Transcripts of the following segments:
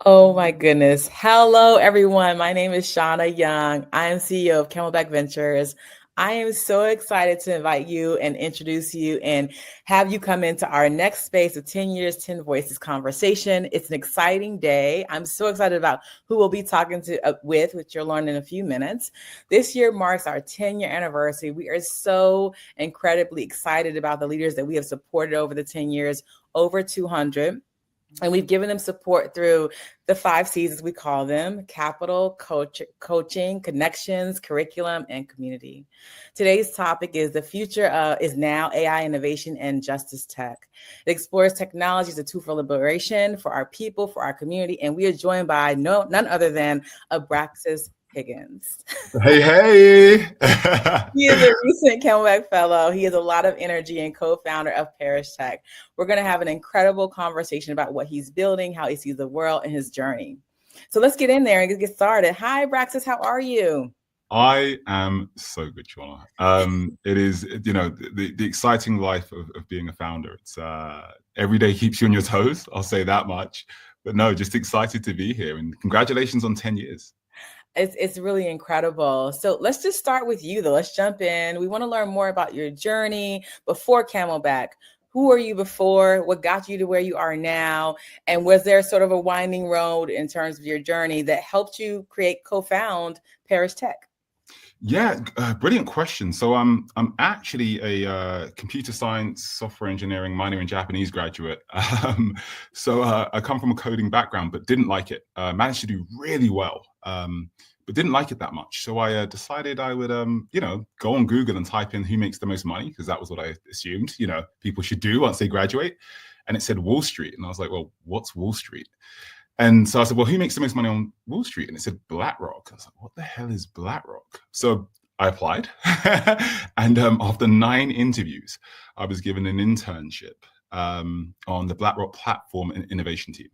Oh my goodness. Hello, everyone. My name is Shawna Young. I am CEO of Camelback Ventures. I am so excited to invite you and introduce you and have you come into our next space of 10 years, 10 voices conversation. It's an exciting day. I'm so excited about who we'll be talking to which you'll learn in a few minutes. This year marks our 10-year anniversary. We are so incredibly excited about the leaders that we have supported over the 10 years, over 200. And we've given them support through the 5 C's, as we call them: capital, coaching, connections, curriculum, and community. Today's topic is the future is now AI innovation and justice tech. It explores technology as a tool for liberation, for our people, for our community. And we are joined by none other than Abraxas Higgins. Hey, hey. He is a recent Camelback Fellow. He has a lot of energy and co-founder of Parish Tec. We're going to have an incredible conversation about what he's building, how he sees the world, and his journey. So let's get in there and get started. Hi, Braxis. How are you? I am so good, Shawna. It is, the exciting life of being a founder. It's every day keeps you on your toes. I'll say that much. But no, just excited to be here. And congratulations on 10 years. It's really incredible. So let's just start with you, though. Let's jump in. We want to learn more about your journey before Camelback. Who were you before? What got you to where you are now? And was there sort of a winding road in terms of your journey that helped you co-found Parish Tec? Yeah, brilliant question. So I'm actually a computer science, software engineering minor in Japanese graduate. So I come from a coding background, but didn't like it. Managed to do really well, but didn't like it that much. So I decided I would, go on Google and type in who makes the most money, because that was what I assumed, people should do once they graduate. And it said Wall Street. And I was like, well, what's Wall Street? And so I said, well, who makes the most money on Wall Street? And it said BlackRock. I was like, what the hell is BlackRock? So I applied. And after 9 interviews, I was given an internship on the BlackRock platform and innovation team.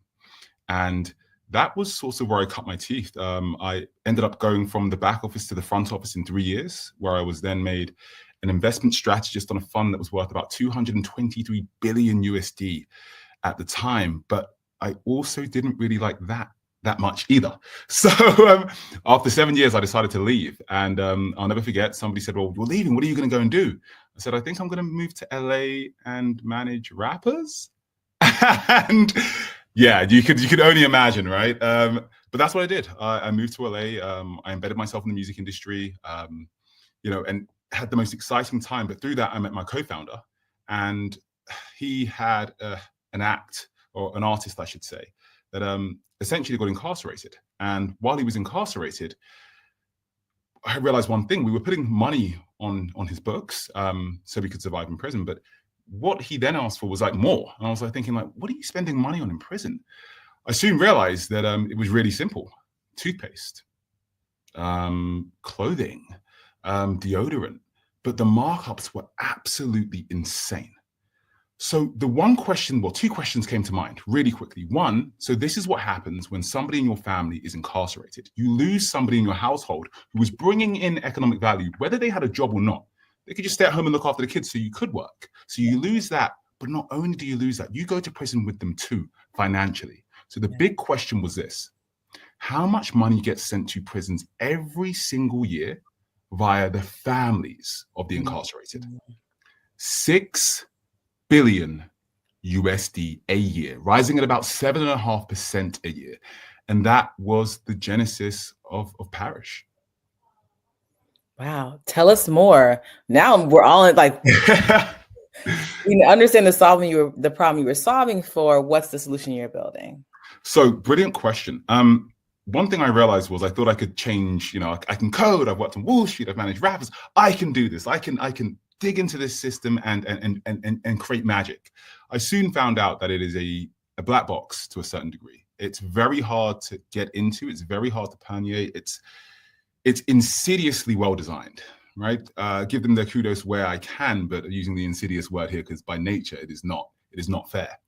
And that was sort of where I cut my teeth. I ended up going from the back office to the front office in 3 years, where I was then made an investment strategist on a fund that was worth about 223 billion USD at the time. But I also didn't really like that much either. So after 7 years, I decided to leave. And I'll never forget, somebody said, well, you're leaving. What are you going to go and do? I said, I think I'm going to move to LA and manage rappers. And yeah, you could only imagine, right? But that's what I did. I moved to LA. I embedded myself in the music industry, and had the most exciting time. But through that, I met my co-founder, and he had an act, or an artist, I should say, that essentially got incarcerated. And while he was incarcerated, I realized one thing: we were putting money on his books so we could survive in prison. But what he then asked for was like more. And I was like thinking, like, what are you spending money on in prison? I soon realized that it was really simple: toothpaste, clothing, deodorant. But the markups were absolutely insane. So the two questions came to mind really quickly. One, so this is what happens when somebody in your family is incarcerated. You lose somebody in your household who was bringing in economic value, whether they had a job or not. They could just stay at home and look after the kids, so you could work. So you lose that, but not only do you lose that, you go to prison with them too, financially. So the big question was this: how much money gets sent to prisons every single year via the families of the incarcerated? 6 billion USD a year, rising at about 7.5% a year. And that was the genesis of Parish. Wow. Tell us more. Now we're all in, like, you understand the problem you were solving for. What's the solution you're building? So brilliant question. One thing I realized was I thought I could change, I can code, I've worked on Wall Street, I've managed rappers. I can do this. I can dig into this system and create magic. I soon found out that it is a black box to a certain degree. It's very hard to get into. It's very hard to permeate. It's insidiously well designed, right? Give them their kudos where I can, but using the insidious word here because by nature it is not fair.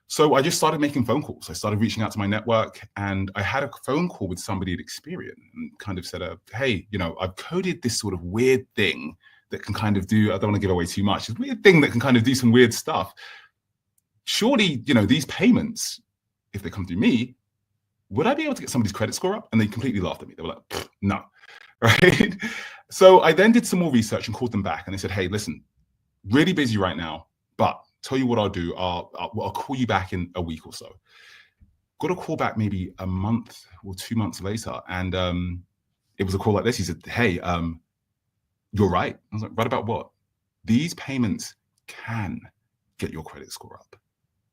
So I just started making phone calls. I started reaching out to my network, and I had a phone call with somebody at Experian and kind of said, hey, I've coded this sort of weird thing that can kind of do, I don't want to give away too much, this weird thing that can kind of do some weird stuff. Surely, these payments, if they come through me, would I be able to get somebody's credit score up? And they completely laughed at me. They were like, no, right? So I then did some more research and called them back. And they said, hey, listen, really busy right now, but tell you what I'll do. I'll call you back in a week or so. Got a call back maybe a month or 2 months later. And it was a call like this. He said, hey, you're right. I was like, right about what? These payments can get your credit score up.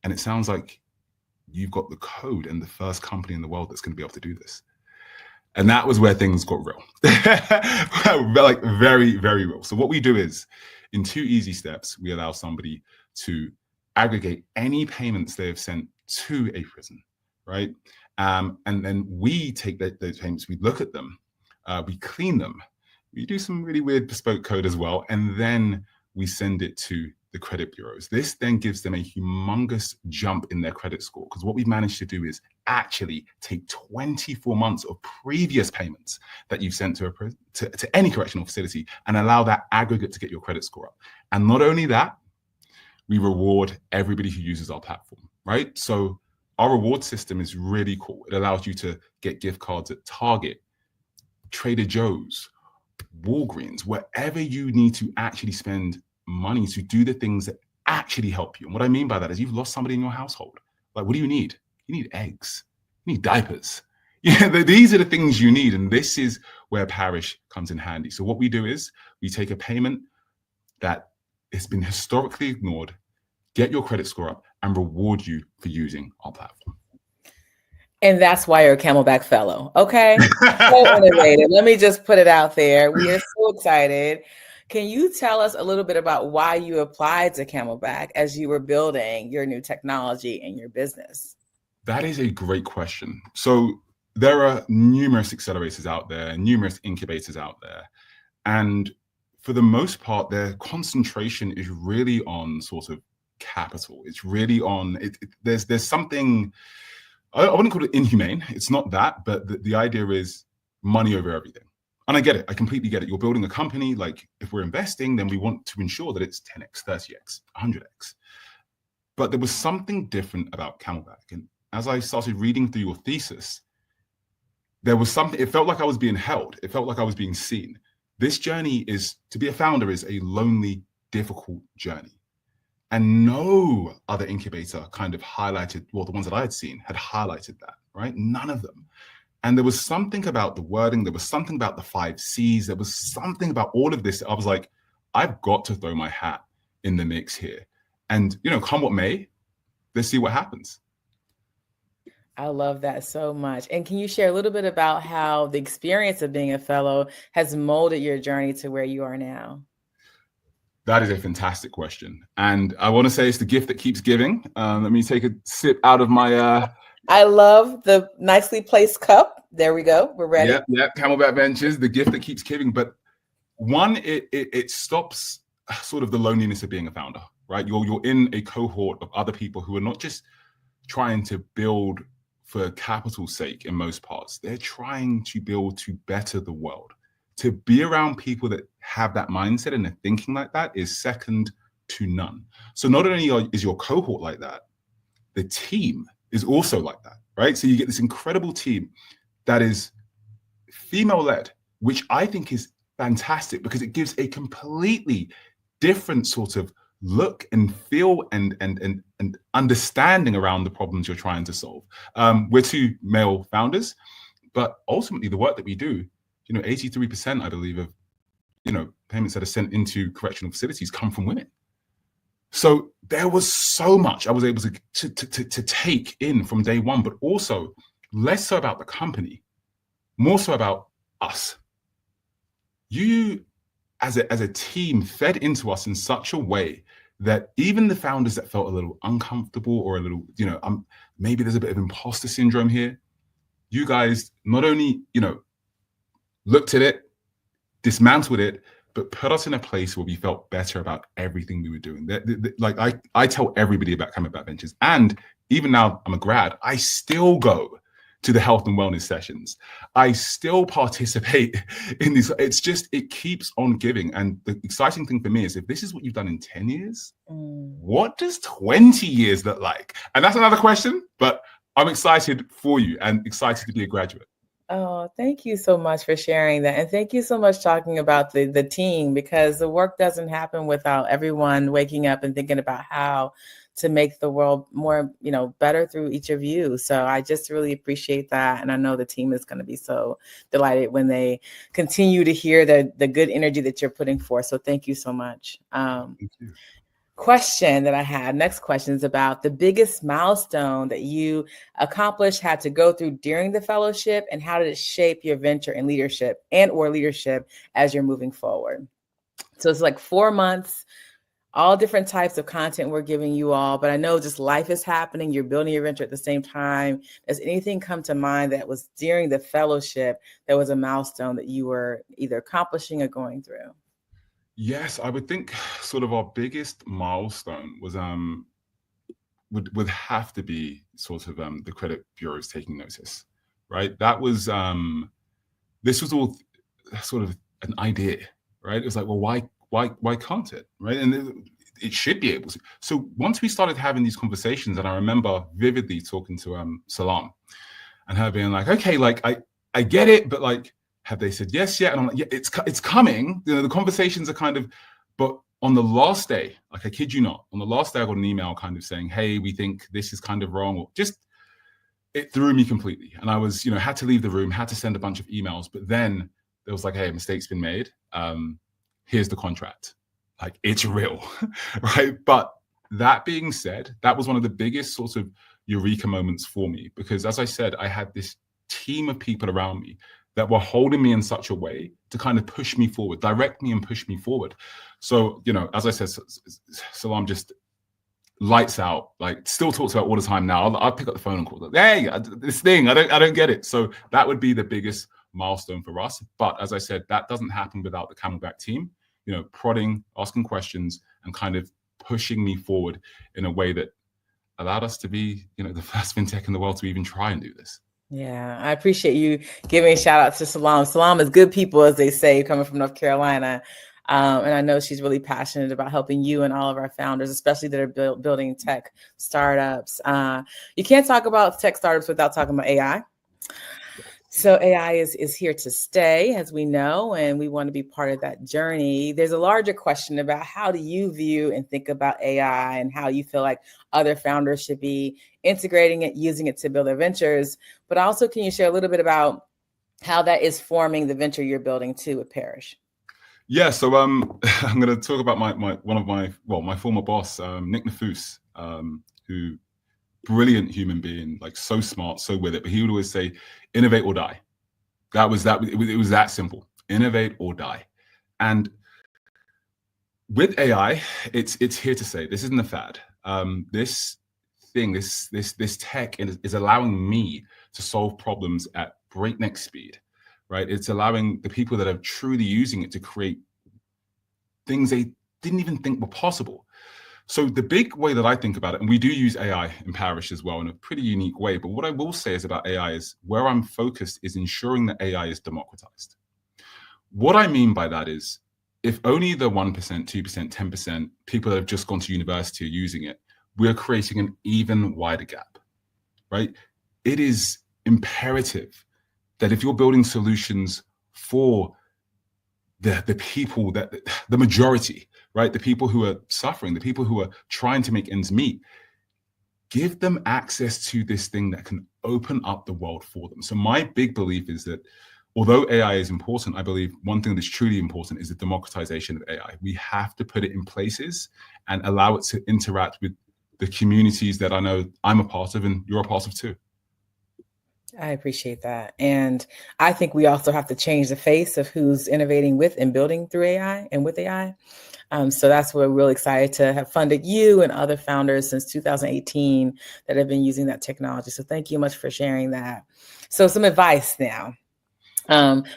And it sounds like you've got the code and the first company in the world that's going to be able to do this. And that was where things got real. Like very, very real. So what we do is, in 2 easy steps, we allow somebody to aggregate any payments they have sent to a prison, right? And then we take those payments, we look at them, we clean them, we do some really weird bespoke code as well, and then we send it to the credit bureaus. This then gives them a humongous jump in their credit score, because what we've managed to do is actually take 24 months of previous payments that you've sent to any correctional facility and allow that aggregate to get your credit score up. And not only that, we reward everybody who uses our platform, right? So our reward system is really cool. It allows you to get gift cards at Target, Trader Joe's, Walgreens, wherever you need to actually spend money to do the things that actually help you. And what I mean by that is, you've lost somebody in your household. Like, what do you need? You need eggs. You need diapers. Yeah, these are the things you need. And this is where Parish comes in handy. So what we do is we take a payment that has been historically ignored, get your credit score up, and reward you for using our platform. And that's why you're a Camelback Fellow. Okay. So innovative. Let me just put it out there. We are so excited. Can you tell us a little bit about why you applied to Camelback as you were building your new technology and your business? That is a great question. So there are numerous accelerators out there, numerous incubators out there. And for the most part, their concentration is really on sort of capital. It's really on, there's something, I wouldn't call it inhumane. It's not that, but the idea is money over everything. And I get it. I completely get it. You're building a company. Like, if we're investing, then we want to ensure that it's 10x, 30x, 100x. But there was something different about Camelback. And as I started reading through your thesis, there was something, it felt like I was being held. It felt like I was being seen. This journey is, to be a founder is a lonely, difficult journey. And no other incubator kind of highlighted, well, the ones that I had seen had highlighted that, right? None of them. And there was something about the wording, there was something about the 5 C's, there was something about all of this. I was like, I've got to throw my hat in the mix here. And, you know, come what may, let's see what happens. I love that so much. And can you share a little bit about how the experience of being a fellow has molded your journey to where you are now? That is a fantastic question. And I want to say it's the gift that keeps giving. Let me take a sip out of my... I love the nicely placed cup. There we go. We're ready. Yeah. Camelback Ventures, the gift that keeps giving. But one, it stops sort of the loneliness of being a founder, right? You're in a cohort of other people who are not just trying to build for capital's sake in most parts. They're trying to build to better the world. To be around people that have that mindset and are thinking like that is second to none. So not only is your cohort like that, the team is also like that, right? So you get this incredible team that is female-led, which I think is fantastic because it gives a completely different sort of look and feel and understanding around the problems you're trying to solve. We're 2 male founders, but ultimately the work that we do, 83%, I believe, of, payments that are sent into correctional facilities come from women. So there was so much I was able to take in from day one, but also less so about the company, more so about us. You, as a team, fed into us in such a way that even the founders that felt a little uncomfortable or a little, maybe there's a bit of imposter syndrome here, you guys not only, looked at it, dismantled it, but put us in a place where we felt better about everything we were doing. Like I tell everybody about Camelback Ventures, and even now I'm a grad, I still go to the health and wellness sessions. I still participate in these. It's just, it keeps on giving. And the exciting thing for me is, if this is what you've done in 10 years, what does 20 years look like? And that's another question, but I'm excited for you and excited to be a graduate. Oh, thank you so much for sharing that. And thank you so much talking about the team, because the work doesn't happen without everyone waking up and thinking about how to make the world more, better through each of you. So I just really appreciate that. And I know the team is going to be so delighted when they continue to hear the good energy that you're putting forth. So thank you so much. Thank you. Question that I had, next question is about the biggest milestone that you accomplished, had to go through during the fellowship, and how did it shape your venture and leadership as you're moving forward? So it's like 4 months, all different types of content we're giving you all, but I know just life is happening. You're building your venture at the same time. Does anything come to mind that was during the fellowship that was a milestone that you were either accomplishing or going through? Yes, I would think sort of our biggest milestone was would have to be sort of the credit bureaus taking notice, right? That was this was all sort of an idea, right? It was like, well, why can't it, right? And it should be able to. So once we started having these conversations, and I remember vividly talking to Salam and her being like, okay, like I get it, but like, have they said yes yet? And I'm like, yeah, it's coming. The conversations are kind of, but on the last day, like I kid you not, on the last day I got an email kind of saying, hey, we think this is kind of wrong, or just, it threw me completely. And I was, had to leave the room, had to send a bunch of emails, but then there was like, hey, a mistake's been made. Here's the contract. Like, it's real, right? But that being said, that was one of the biggest sorts of eureka moments for me, because as I said, I had this team of people around me that were holding me in such a way to kind of push me forward, direct me and push me forward. So, as I said, Salam just lights out, like still talks about all the time now. I'll pick up the phone and call them, hey, this thing, I don't get it. So that would be the biggest milestone for us. But as I said, that doesn't happen without the Camelback team, prodding, asking questions, and kind of pushing me forward in a way that allowed us to be, the first fintech in the world to even try and do this. Yeah, I appreciate you giving a shout out to Salam. Salam is good people, as they say, coming from North Carolina. And I know she's really passionate about helping you and all of our founders, especially that are building tech startups. You can't talk about tech startups without talking about AI. So AI is here to stay, as we know, and we want to be part of that journey. There's a larger question about how do you view and think about AI, and how you feel like other founders should be integrating it, using it to build their ventures. But also, can you share a little bit about how that is forming the venture you're building too with Parish? Yeah, so I'm going to talk about my former boss, Nick Nafous, who brilliant human being, like so smart, so with it. But he would always say, innovate or die. It was that simple. Innovate or die. And with AI, it's here to say, this isn't a fad. This tech is allowing me to solve problems at breakneck speed, right? It's allowing the people that are truly using it to create things they didn't even think were possible. So the big way that I think about it, and we do use AI in Parish as well in a pretty unique way, but what I will say is about AI is where I'm focused is ensuring that AI is democratized. What I mean by that is, if only the 1%, 2%, 10% people that have just gone to university are using it, we're creating an even wider gap, right? It is imperative that if you're building solutions for the people, that the majority, right? The people who are suffering, the people who are trying to make ends meet, give them access to this thing that can open up the world for them. So my big belief is that although AI is important, I believe one thing that's truly important is the democratization of AI. We have to put it in places and allow it to interact with the communities that I know I'm a part of and you're a part of too. I appreciate that. And I think we also have to change the face of who's innovating with and building through AI and with AI. So that's why we're really excited to have funded you and other founders since 2018 that have been using that technology. So thank you much for sharing that. So some advice now.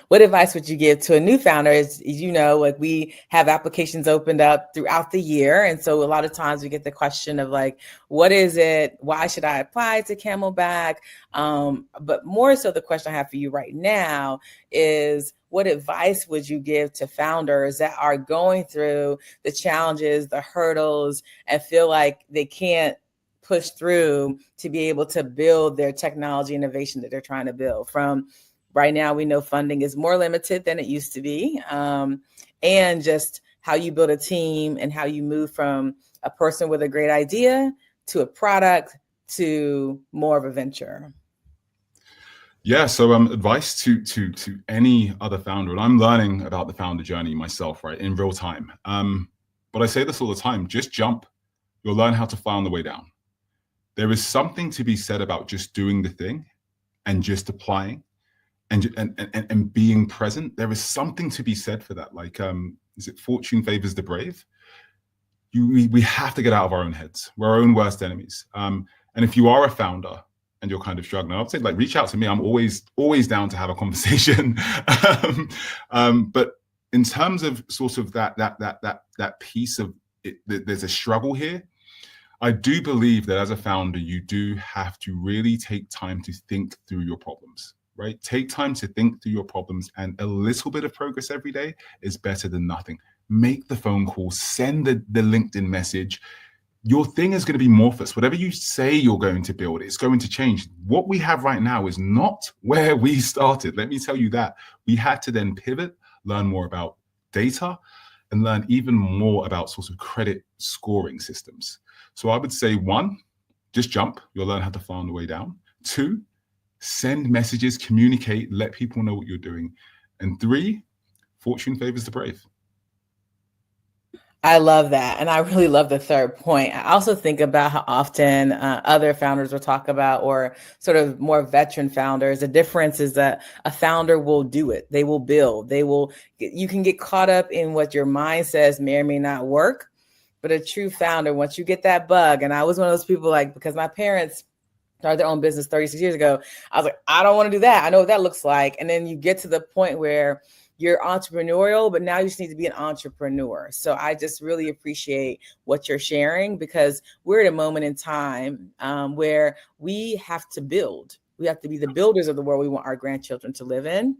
What advice would you give to a new founder? As like we have applications opened up throughout the year. And so a lot of times we get the question of like, what is it? Why should I apply to Camelback? But more so the question I have for you right now is, what advice would you give to founders that are going through the challenges, the hurdles, and feel like they can't push through to be able to build their technology innovation that they're trying to build. From right now, we know funding is more limited than it used to be, and just how you build a team and how you move from a person with a great idea to a product to more of a venture. Yeah, so advice to any other founder, and I'm learning about the founder journey myself, right, in real time. But I say this all the time: just jump. You'll learn how to fly on the way down. There is something to be said about just doing the thing and just applying and being present. There is something to be said for that. Like, is it fortune favors the brave? We have to get out of our own heads. We're our own worst enemies. And if you are a founder and you're kind of struggling, I'd say, like, reach out to me. I'm always down to have a conversation. But in terms of sort of that piece of it, there's a struggle here. I do believe that as a founder, you do have to really take time to think through your problems, right? Take time to think through your problems, and a little bit of progress every day is better than nothing. Make the phone call, send the LinkedIn message. Your thing is going to be amorphous. Whatever you say you're going to build, it's going to change. What we have right now is not where we started. Let me tell you that. We had to then pivot, learn more about data, and learn even more about sort of credit scoring systems. So I would say, 1, just jump. You'll learn how to fly on the way down. 2, send messages, communicate, let people know what you're doing. And 3, fortune favors the brave. I love that. And I really love the third point. I also think about how often other founders will talk about, or sort of more veteran founders, the difference is that a founder will do it. They will build. You can get caught up in what your mind says may or may not work. But a true founder, once you get that bug, and I was one of those people, like, because my parents started their own business 36 years ago, I was like, I don't want to do that. I know what that looks like. And then you get to the point where you're entrepreneurial, but now you just need to be an entrepreneur. So I just really appreciate what you're sharing, because we're at a moment in time where we have to build. We have to be the builders of the world we want our grandchildren to live in.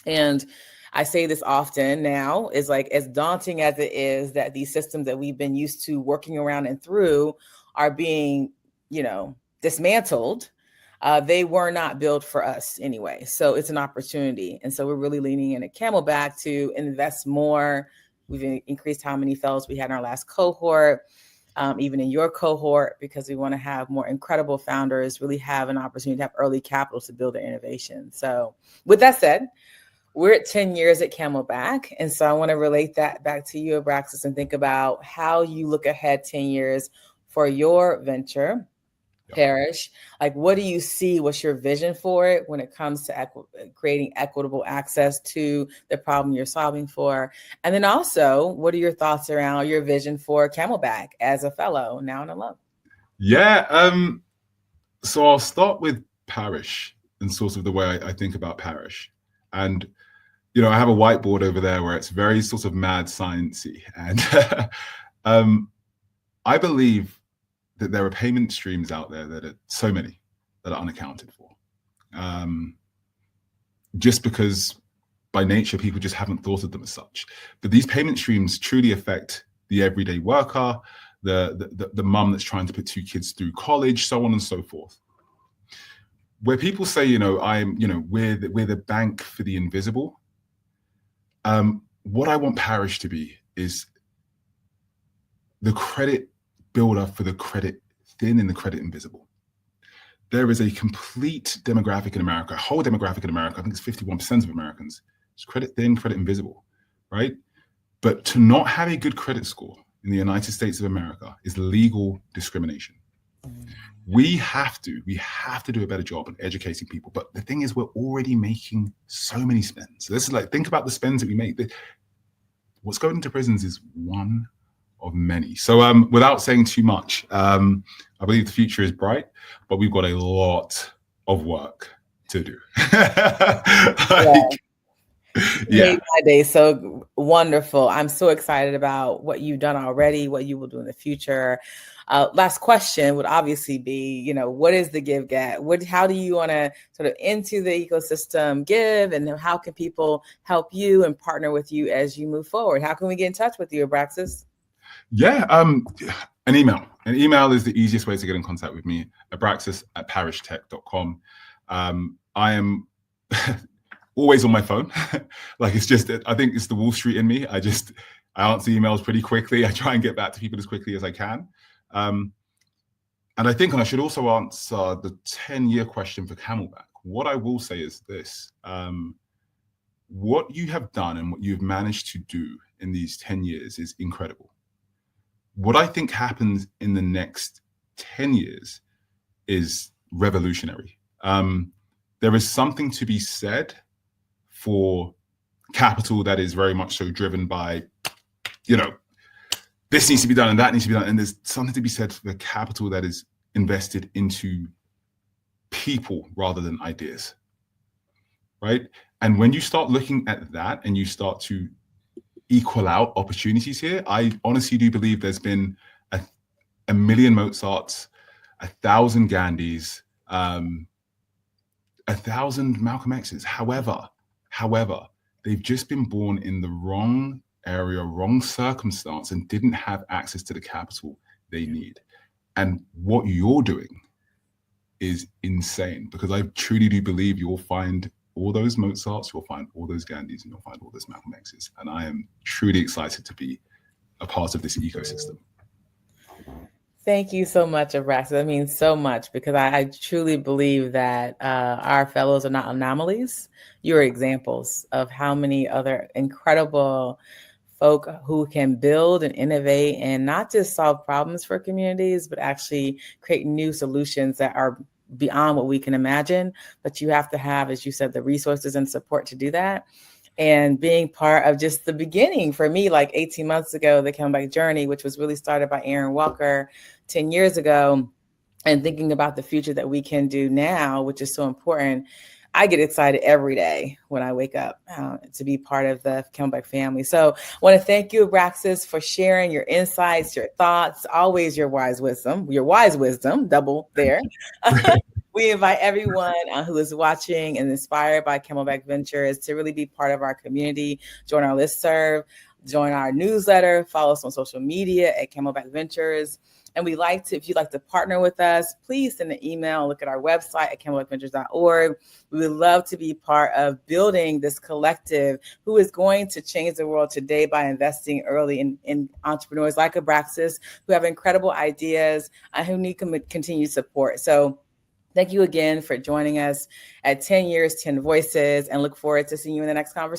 And I say this often now, is like, as daunting as it is that these systems that we've been used to working around and through are being, dismantled. They were not built for us anyway. So it's an opportunity. And so we're really leaning in at Camelback to invest more. We've increased how many fellows we had in our last cohort, even in your cohort, because we want to have more incredible founders really have an opportunity to have early capital to build their innovation. So with that said, we're at 10 years at Camelback. And so I want to relate that back to you, Abraxas, and think about how you look ahead 10 years for your venture, Parish. Like, what do you see? What's your vision for it when it comes to creating equitable access to the problem you're solving for? And then also, what are your thoughts around your vision for Camelback as a fellow now and alum? Yeah. So I'll start with Parish and sort of the way I think about Parish. And, I have a whiteboard over there where it's very sort of mad sciencey. And I believe that there are payment streams out there that are so many that are unaccounted for. Just because by nature, people just haven't thought of them as such. But these payment streams truly affect the everyday worker, the mum that's trying to put 2 kids through college, so on and so forth. Where people say, we're the bank for the invisible. What I want Parish to be is the credit builder for the credit thin and the credit invisible. There is a complete demographic in America, a whole demographic in America, I think it's 51% of Americans, it's credit thin, credit invisible, right? But to not have a good credit score in the United States of America is legal discrimination. We have to do a better job of educating people. But the thing is, we're already making so many spends. So this is like, think about the spends that we make. What's going into prisons is one of many. So without saying too much, I believe the future is bright, but we've got a lot of work to do. Yeah. Made my day so wonderful. I'm so excited about what you've done already, what you will do in the future. Last question would obviously be, what is the give get? How do you want to sort of into the ecosystem give, and how can people help you and partner with you as you move forward? How can we get in touch with you, Abraxas? Yeah, An email. An email is the easiest way to get in contact with me. Abraxas@parishtec.com. I am always on my phone. Like, it's just, I think it's the Wall Street in me. I answer emails pretty quickly. I try and get back to people as quickly as I can. And I think, and I should also answer the 10-year question for Camelback. What I will say is this: what you have done and what you've managed to do in these 10 years is incredible. What I think happens in the next 10 years is revolutionary. There is something to be said for capital that is very much so driven by, this needs to be done and that needs to be done. And there's something to be said for the capital that is invested into people rather than ideas, right? And when you start looking at that and you start to equal out opportunities here, I honestly do believe there's been a million Mozarts, 1,000 Gandhis, 1,000 Malcolm X's. However, they've just been born in the wrong area, wrong circumstance, and didn't have access to the capital they need. And what you're doing is insane, because I truly do believe you'll find all those Mozarts, you'll find all those Gandhis, and you'll find all those Malcolm X's. And I am truly excited to be a part of this ecosystem. Thank you so much, Abraxas. That means so much, because I truly believe that our fellows are not anomalies. You're examples of how many other incredible folk who can build and innovate and not just solve problems for communities, but actually create new solutions that are beyond what we can imagine. But you have to have, as you said, the resources and support to do that. And being part of just the beginning for me, like 18 months ago, the Camelback journey, which was really started by Aaron Walker 10 years ago, and thinking about the future that we can do now, which is so important. I get excited every day when I wake up to be part of the Camelback family. So I want to thank you, Abraxas, for sharing your insights, your thoughts, always your wise wisdom, double there. We invite everyone who is watching and inspired by Camelback Ventures to really be part of our community, join our listserv, join our newsletter, follow us on social media at Camelback Ventures. And if you'd like to partner with us, please send an email, look at our website at camelbackventures.org. We would love to be part of building this collective who is going to change the world today by investing early in entrepreneurs like Abraxas, who have incredible ideas and who need continued support. So thank you again for joining us at 10 Years, 10 Voices, and look forward to seeing you in the next conversation.